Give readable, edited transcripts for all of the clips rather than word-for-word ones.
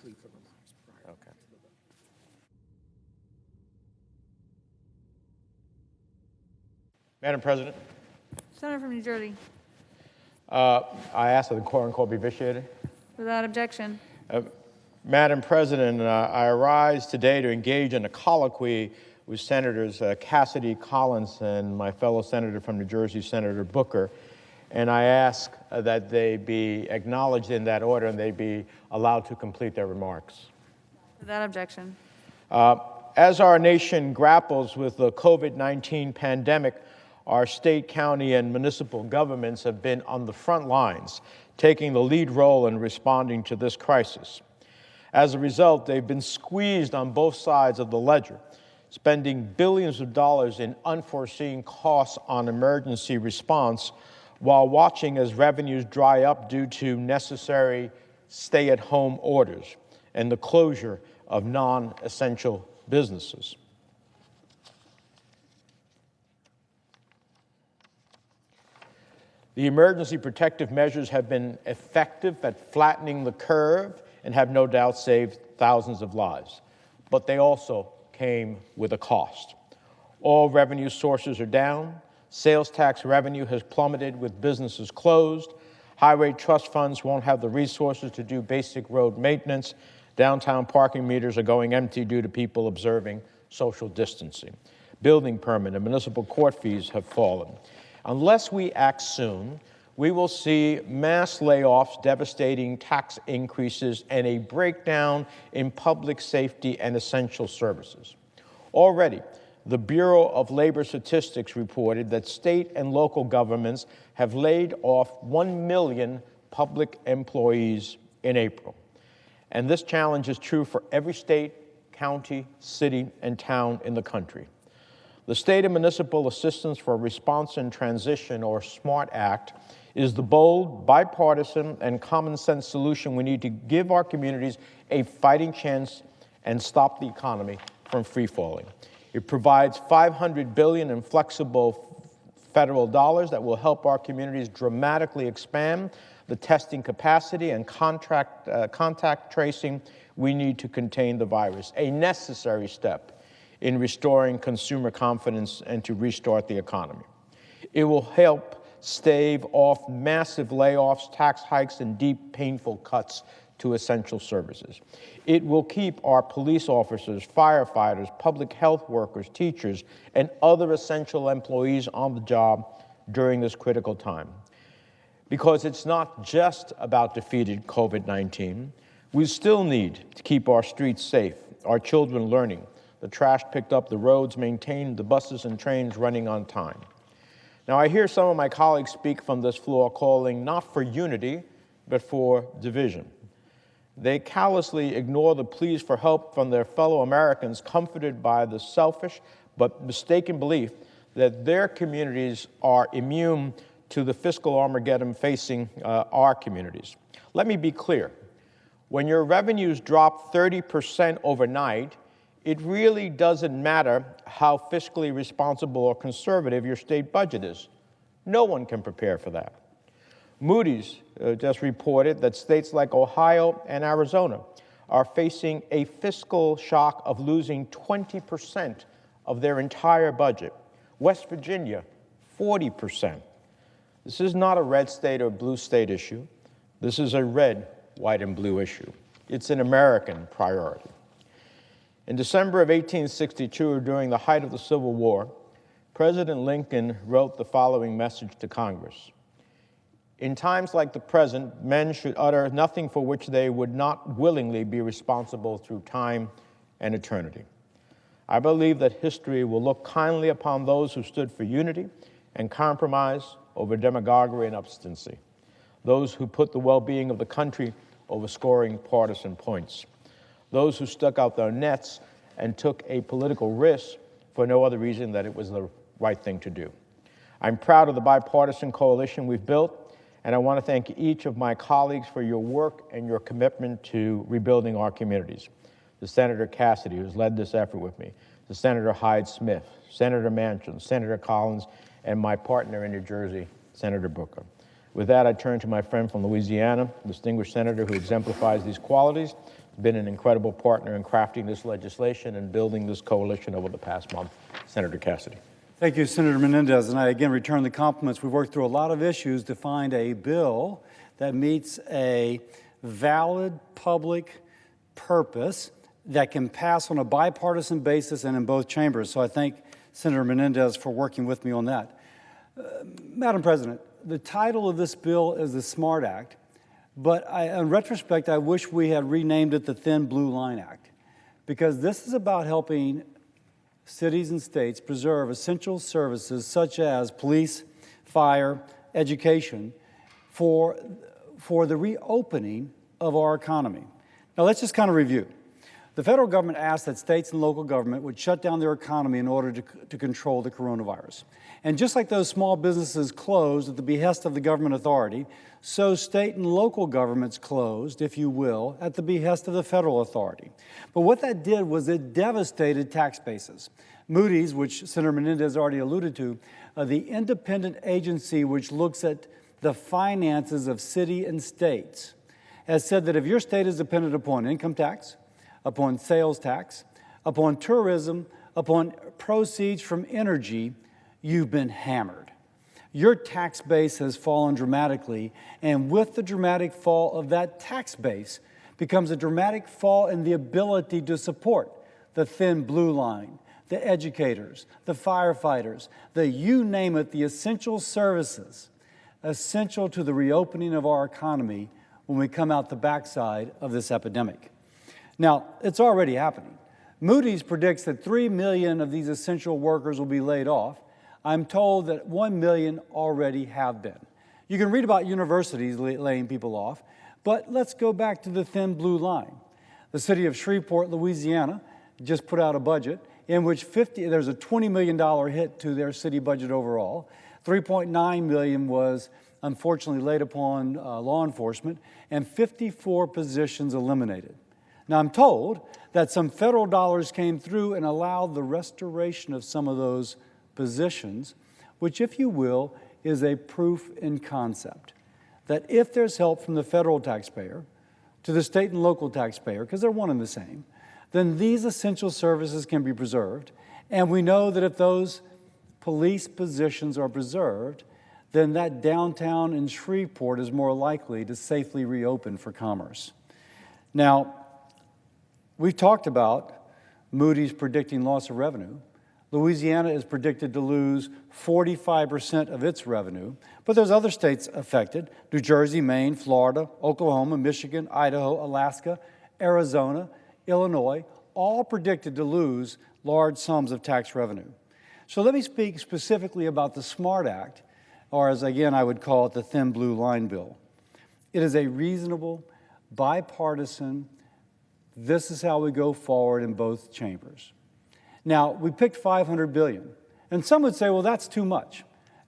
complete the remarks prior Okay. to the vote. Madam President, Senator from New Jersey. I ask that the quorum call be vitiated. Without objection. Madam President, I arise today to engage in a colloquy with Senators Cassidy, Collins, and my fellow senator from New Jersey, Senator Booker, and I ask that they be acknowledged in that order and they be allowed to complete their remarks. Without objection. As our nation grapples with the COVID-19 pandemic, our state, county, and municipal governments have been on the front lines, taking the lead role in responding to this crisis. As a result, they've been squeezed on both sides of the ledger, spending billions of dollars in unforeseen costs on emergency response while watching as revenues dry up due to necessary stay-at-home orders and the closure of non-essential businesses. The emergency protective measures have been effective at flattening the curve and have no doubt saved thousands of lives. But they also came with a cost. All revenue sources are down. Sales tax revenue has plummeted with businesses closed. Highway trust funds won't have the resources to do basic road maintenance. Downtown parking meters are going empty due to people observing social distancing. Building permit and municipal court fees have fallen. Unless we act soon, we will see mass layoffs, devastating tax increases, and a breakdown in public safety and essential services. Already, the Bureau of Labor Statistics reported that state and local governments have laid off 1 million public employees in April. And this challenge is true for every state, county, city, and town in the country. The State and Municipal Assistance for Response and Transition, or SMART Act, is the bold, bipartisan, and common sense solution we need to give our communities a fighting chance and stop the economy from free-falling. It provides $500 billion in flexible federal dollars that will help our communities dramatically expand the testing capacity and contact tracing we need to contain the virus, a necessary step in restoring consumer confidence and to restart the economy. It will help stave off massive layoffs, tax hikes, and deep, painful cuts to essential services. It will keep our police officers, firefighters, public health workers, teachers, and other essential employees on the job during this critical time. Because it's not just about defeating COVID-19. We still need to keep our streets safe, our children learning, the trash picked up, the roads maintained, the buses and trains running on time. Now, I hear some of my colleagues speak from this floor calling not for unity, but for division. They callously ignore the pleas for help from their fellow Americans, comforted by the selfish but mistaken belief that their communities are immune to the fiscal Armageddon facing our communities. Let me be clear. When your revenues drop 30% overnight, it really doesn't matter how fiscally responsible or conservative your state budget is. No one can prepare for that. Moody's just reported that states like Ohio and Arizona are facing a fiscal shock of losing 20% of their entire budget. West Virginia, 40%. This is not a red state or blue state issue. This is a red, white, and blue issue. It's an American priority. In December of 1862, during the height of the Civil War, President Lincoln wrote the following message to Congress. In times like the present, men should utter nothing for which they would not willingly be responsible through time and eternity. I believe that history will look kindly upon those who stood for unity and compromise over demagoguery and obstinacy, those who put the well-being of the country over scoring partisan points, those who stuck out their necks and took a political risk for no other reason than it was the right thing to do. I'm proud of the bipartisan coalition we've built, and I want to thank each of my colleagues for your work and your commitment to rebuilding our communities. The Senator Cassidy, who's led this effort with me, the Senator Hyde-Smith, Senator Manchin, Senator Collins, and my partner in New Jersey, Senator Booker. With that, I turn to my friend from Louisiana, distinguished senator who exemplifies these qualities, been an incredible partner in crafting this legislation and building this coalition over the past month, Senator Cassidy. Thank you, Senator Menendez, and I again return the compliments. We worked through a lot of issues to find a bill that meets a valid public purpose that can pass on a bipartisan basis and in both chambers. So I thank Senator Menendez for working with me on that. Madam President, the title of this bill is the SMART Act, but in retrospect, I wish we had renamed it the Thin Blue Line Act, because this is about helping cities and states preserve essential services such as police, fire, education for the reopening of our economy. Now, let's just kind of review. The federal government asked that states and local government would shut down their economy in order to control the coronavirus. And just like those small businesses closed at the behest of the government authority, so state and local governments closed, if you will, at the behest of the federal authority. But what that did was it devastated tax bases. Moody's, which Senator Menendez already alluded to, the independent agency which looks at the finances of city and states, has said that if your state is dependent upon income tax, upon sales tax, upon tourism, upon proceeds from energy, you've been hammered. Your tax base has fallen dramatically, and with the dramatic fall of that tax base becomes a dramatic fall in the ability to support the thin blue line, the educators, the firefighters, the you name it, the essential services essential to the reopening of our economy when we come out the backside of this epidemic. Now, it's already happening. Moody's predicts that 3 million of these essential workers will be laid off. I'm told that 1 million already have been. You can read about universities laying people off, but let's go back to the thin blue line. The city of Shreveport, Louisiana, just put out a budget in which there's a $20 million hit to their city budget overall. 3.9 million was unfortunately laid upon law enforcement, and 54 positions eliminated. Now, I'm told that some federal dollars came through and allowed the restoration of some of those positions, which, if you will, is a proof in concept that if there's help from the federal taxpayer to the state and local taxpayer, because they're one and the same, then these essential services can be preserved. And we know that if those police positions are preserved, then that downtown in Shreveport is more likely to safely reopen for commerce. Now, we've talked about Moody's predicting loss of revenue. Louisiana is predicted to lose 45% of its revenue, but there's other states affected: New Jersey, Maine, Florida, Oklahoma, Michigan, Idaho, Alaska, Arizona, Illinois, all predicted to lose large sums of tax revenue. So let me speak specifically about the SMART Act, or as again I would call it, the Thin Blue Line Bill. It is a reasonable, bipartisan, this is how we go forward in both chambers. Now, we picked $500 billion, and some would say, well, that's too much.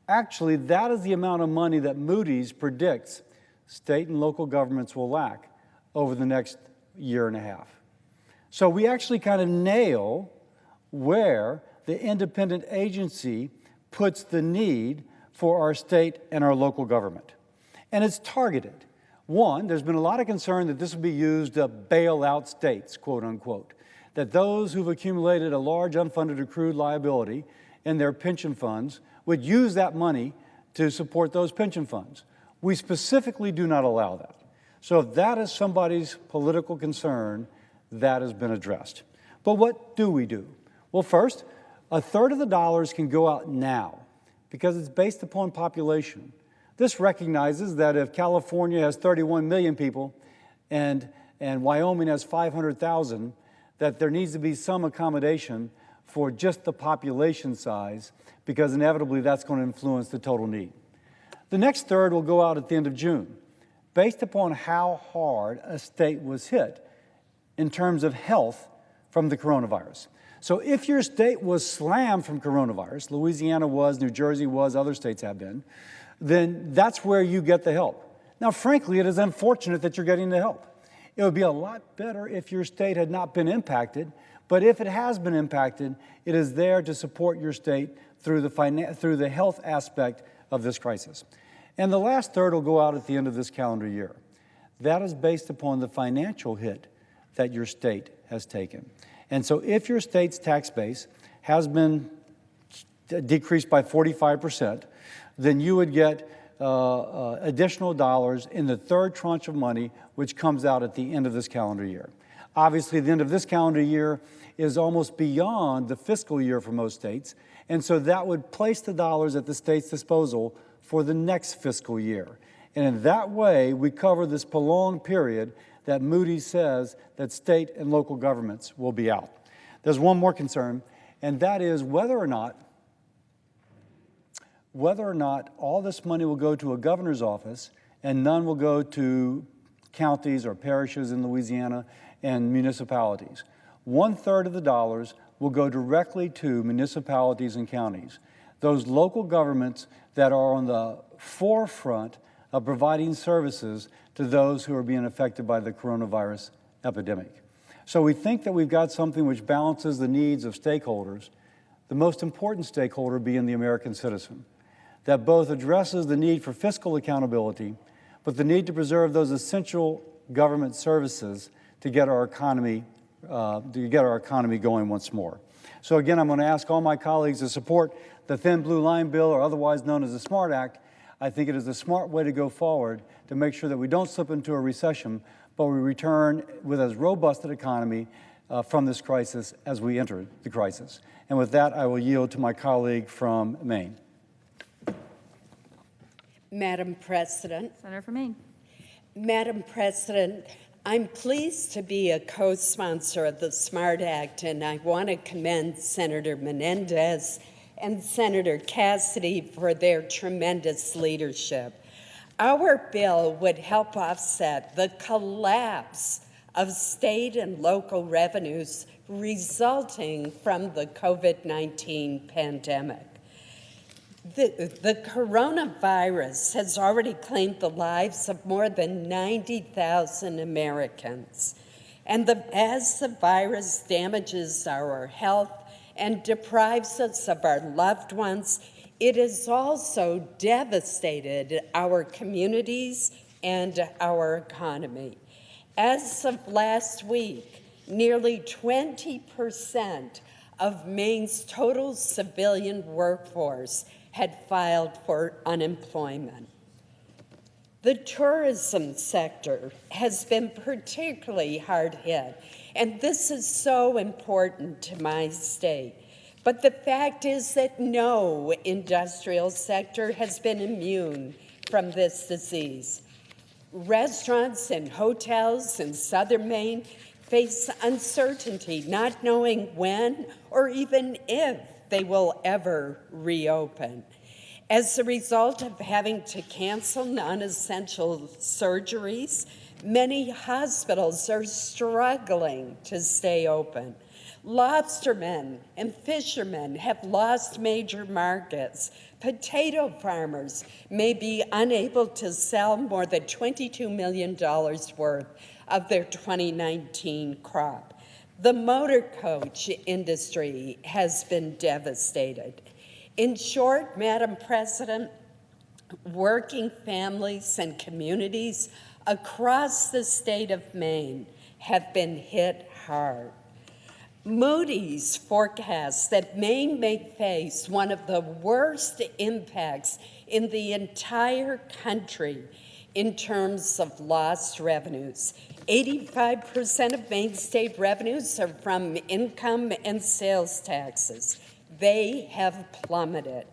Actually, that is the amount of money that Moody's predicts state and local governments will lack over the next year and a half. So we actually kind of nail where the independent agency puts the need for our state and our local government. And it's targeted. One, there's been a lot of concern that this will be used to bail out states, quote unquote, that those who've accumulated a large unfunded accrued liability in their pension funds would use that money to support those pension funds. We specifically do not allow that. So if that is somebody's political concern, that has been addressed. But what do we do? Well, first, a third of the dollars can go out now because it's based upon population. This recognizes that if California has 31 million people and Wyoming has 500,000, that there needs to be some accommodation for just the population size, because inevitably that's going to influence the total need. The next third will go out at the end of June, based upon how hard a state was hit in terms of health from the coronavirus. So if your state was slammed from coronavirus, Louisiana was, New Jersey was, other states have been, then that's where you get the help. Now, frankly, it is unfortunate that you're getting the help. It would be a lot better if your state had not been impacted, but if it has been impacted, it is there to support your state through the health aspect of this crisis. And the last third will go out at the end of this calendar year. That is based upon the financial hit that your state has taken. And so if your state's tax base has been decreased by 45%, then you would get additional dollars in the third tranche of money, which comes out at the end of this calendar year. Obviously, the end of this calendar year is almost beyond the fiscal year for most states, and so that would place the dollars at the state's disposal for the next fiscal year. And in that way, we cover this prolonged period that Moody's says that state and local governments will be out. There's one more concern, and that is whether or not all this money will go to a governor's office and none will go to counties or parishes in Louisiana and municipalities. 1/3 of the dollars will go directly to municipalities and counties, those local governments that are on the forefront of providing services to those who are being affected by the coronavirus epidemic. So we think that we've got something which balances the needs of stakeholders, the most important stakeholder being the American citizen, that both addresses the need for fiscal accountability, but the need to preserve those essential government services to get our economy going once more. So again, I'm going to ask all my colleagues to support the Thin Blue Line bill, or otherwise known as the SMART Act. I think it is a smart way to go forward to make sure that we don't slip into a recession, but we return with as robust an economy from this crisis as we entered the crisis. And with that, I will yield to my colleague from Maine. Madam President. Senator from Maine. Madam President, I'm pleased to be a co-sponsor of the SMART Act, and I want to commend Senator Menendez and Senator Cassidy for their tremendous leadership. Our bill would help offset the collapse of state and local revenues resulting from the COVID-19 pandemic. The coronavirus has already claimed the lives of more than 90,000 Americans. And as the virus damages our health and deprives us of our loved ones, it has also devastated our communities and our economy. As of last week, nearly 20% of Maine's total civilian workforce had filed for unemployment. The tourism sector has been particularly hard hit, and this is so important to my state. But the fact is that no industrial sector has been immune from this disease. Restaurants and hotels in southern Maine face uncertainty, not knowing when or even if they will ever reopen. As a result of having to cancel non-essential surgeries, many hospitals are struggling to stay open. Lobstermen and fishermen have lost major markets. Potato farmers may be unable to sell more than $22 million worth of their 2019 crop. The motor coach industry has been devastated. In short, Madam President, working families and communities across the state of Maine have been hit hard. Moody's forecasts that Maine may face one of the worst impacts in the entire country in terms of lost revenues. 85% of Maine state revenues are from income and sales taxes. They have plummeted.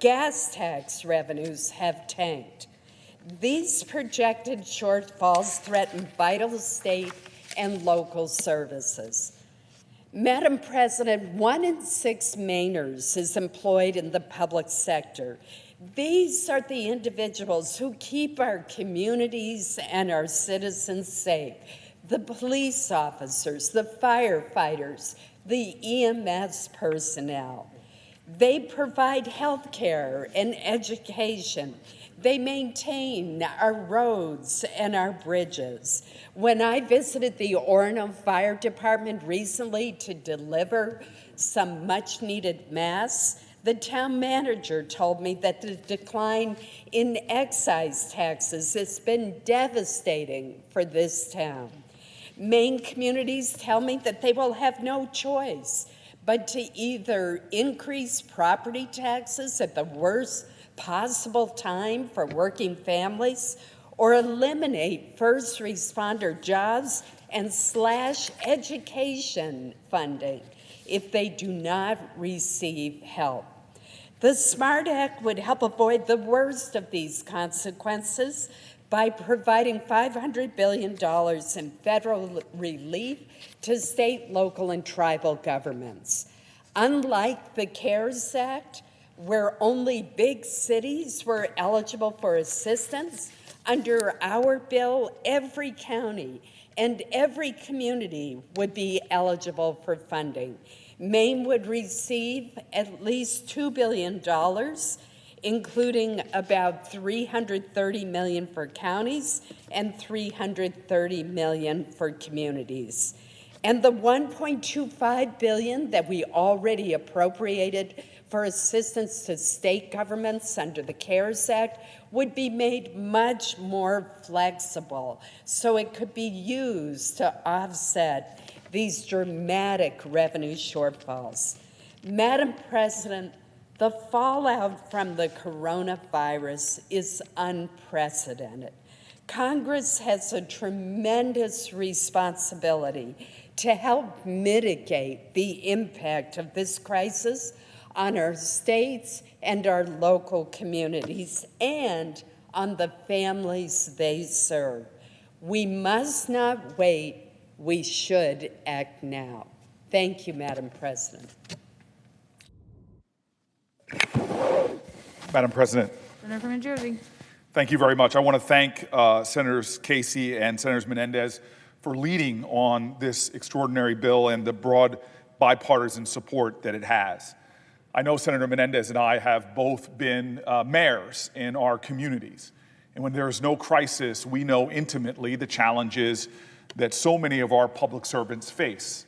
Gas tax revenues have tanked. These projected shortfalls threaten vital state and local services. Madam President, 1 in 6 Mainers is employed in the public sector. These are the individuals who keep our communities and our citizens safe. The police officers, the firefighters, the EMS personnel. They provide health care and education. They maintain our roads and our bridges. When I visited the Orono Fire Department recently to deliver some much-needed masks, The town manager told me that the decline in excise taxes has been devastating for this town. Maine communities tell me that they will have no choice but to either increase property taxes at the worst possible time for working families or eliminate first responder jobs and slash education funding if they do not receive help. The SMART Act would help avoid the worst of these consequences by providing $500 billion in federal relief to state, local, and tribal governments. Unlike the CARES Act, where only big cities were eligible for assistance, under our bill, every county and every community would be eligible for funding. Maine would receive at least $2 billion, including about $330 million for counties and $330 million for communities. And the $1.25 billion that we already appropriated for assistance to state governments under the CARES Act would be made much more flexible so it could be used to offset these dramatic revenue shortfalls. Madam President, the fallout from the coronavirus is unprecedented. Congress has a tremendous responsibility to help mitigate the impact of this crisis on our states and our local communities and on the families they serve. We must not wait. We should act now. Thank you, Madam President. Madam President, Senator from New Jersey. thank you very much. I want to thank Senators Casey and Senators Menendez for leading on this extraordinary bill and the broad bipartisan support that it has. I know Senator Menendez and I have both been mayors in our communities. And when there is no crisis, we know intimately the challenges that so many of our public servants face.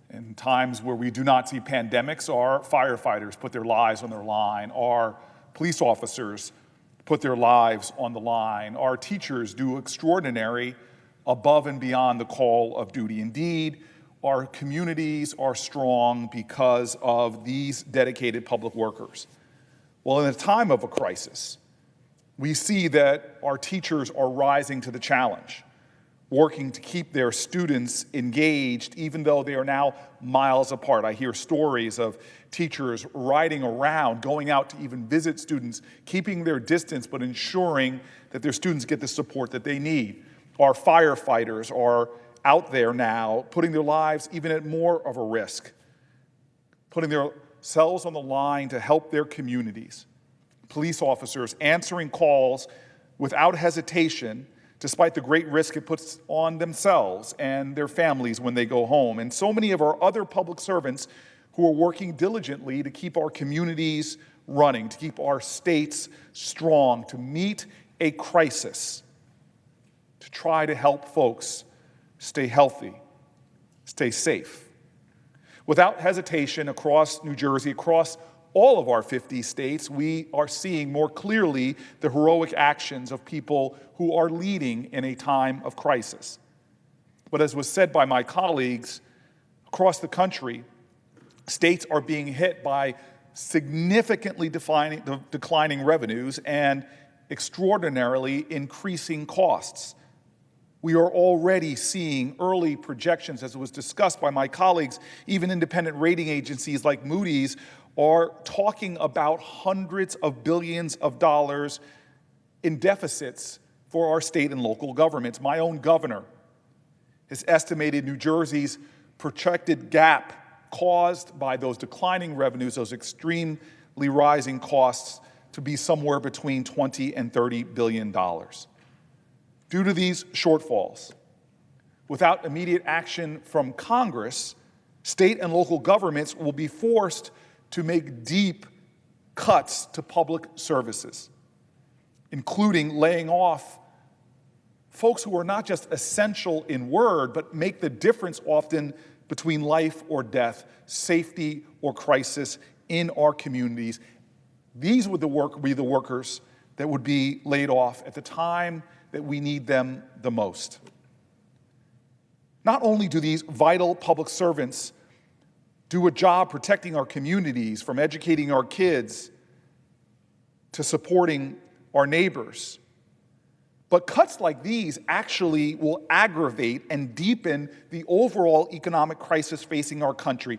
In times where we do not see pandemics, our firefighters put their lives on their line, our police officers put their lives on the line, our teachers do extraordinary above and beyond the call of duty. Indeed, our communities are strong because of these dedicated public workers. Well, in a time of a crisis, we see that our teachers are rising to the challenge, working to keep their students engaged, even though they are now miles apart. I hear stories of teachers riding around, going out to even visit students, keeping their distance, but ensuring that their students get the support that they need. Our firefighters are out there now, putting their lives even at more of a risk, putting themselves on the line to help their communities. Police officers answering calls without hesitation, despite the great risk it puts on themselves and their families when they go home. And so many of our other public servants who are working diligently to keep our communities running, to keep our states strong, to meet a crisis, to try to help folks stay healthy, stay safe. Without hesitation, across New Jersey, across all of our 50 states, we are seeing more clearly the heroic actions of people who are leading in a time of crisis. But as was said by my colleagues, across the country, states are being hit by significantly declining revenues and extraordinarily increasing costs. We are already seeing early projections, as was discussed by my colleagues. Even independent rating agencies like Moody's are talking about hundreds of billions of dollars in deficits for our state and local governments. My own governor has estimated New Jersey's projected gap caused by those declining revenues, those extremely rising costs, to be somewhere between $20 and $30 billion. Due to these shortfalls, without immediate action from Congress, state and local governments will be forced to make deep cuts to public services, including laying off folks who are not just essential in word, but make the difference often between life or death, safety or crisis in our communities. These would be the workers that would be laid off at the time that we need them the most. Not only do these vital public servants do a job protecting our communities, from educating our kids to supporting our neighbors, but cuts like these actually will aggravate and deepen the overall economic crisis facing our country.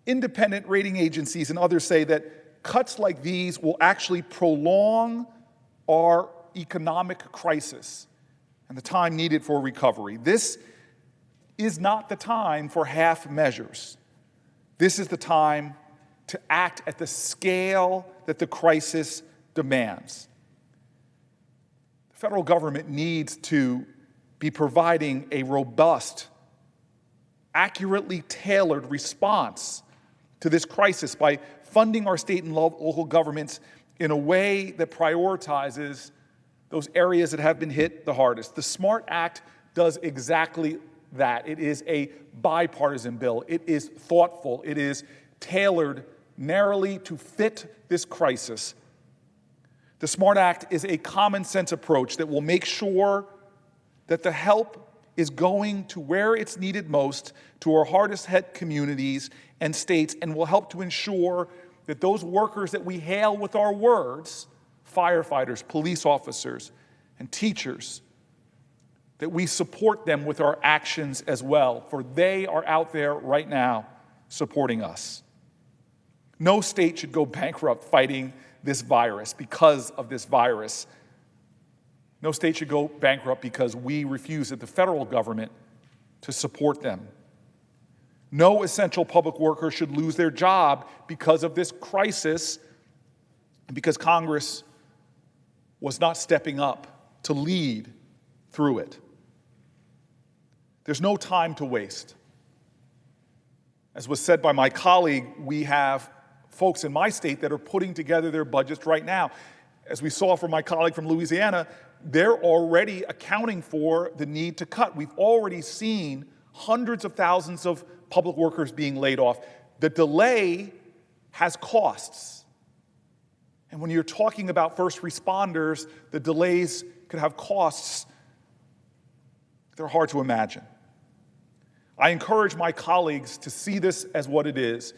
Independent rating agencies and others say that cuts like these will actually prolong our economic crisis and the time needed for recovery. This is not the time for half measures. This is the time to act at the scale that the crisis demands. The federal government needs to be providing a robust, accurately tailored response to this crisis by funding our state and local governments in a way that prioritizes those areas that have been hit the hardest. The SMART Act does exactly that. It is a bipartisan bill. It is thoughtful. It is tailored narrowly to fit this crisis. The SMART Act is a common sense approach that will make sure that the help is going to where it's needed most, to our hardest hit communities and states, and will help to ensure that those workers that we hail with our words, firefighters, police officers, and teachers, that we support them with our actions as well, for they are out there right now supporting us. No state should go bankrupt fighting this virus because of this virus. No state should go bankrupt because we refuse at the federal government to support them. No essential public worker should lose their job because of this crisis and because Congress was not stepping up to lead through it. There's no time to waste. As was said by my colleague, we have folks in my state that are putting together their budgets right now. As we saw from my colleague from Louisiana, they're already accounting for the need to cut. We've already seen hundreds of thousands of public workers being laid off. The delay has costs. And when you're talking about first responders, the delays could have costs. They're hard to imagine. I encourage my colleagues to see this as what it is.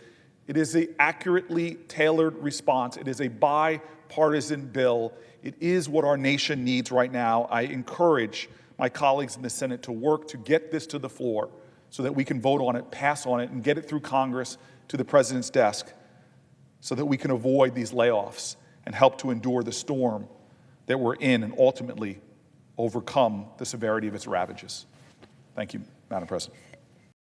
It is an accurately tailored response. It is a bipartisan bill. It is what our nation needs right now. I encourage my colleagues in the Senate to work to get this to the floor so that we can vote on it, pass on it, and get it through Congress to the president's desk so that we can avoid these layoffs and help to endure the storm that we're in and ultimately overcome the severity of its ravages. Thank you, Madam President.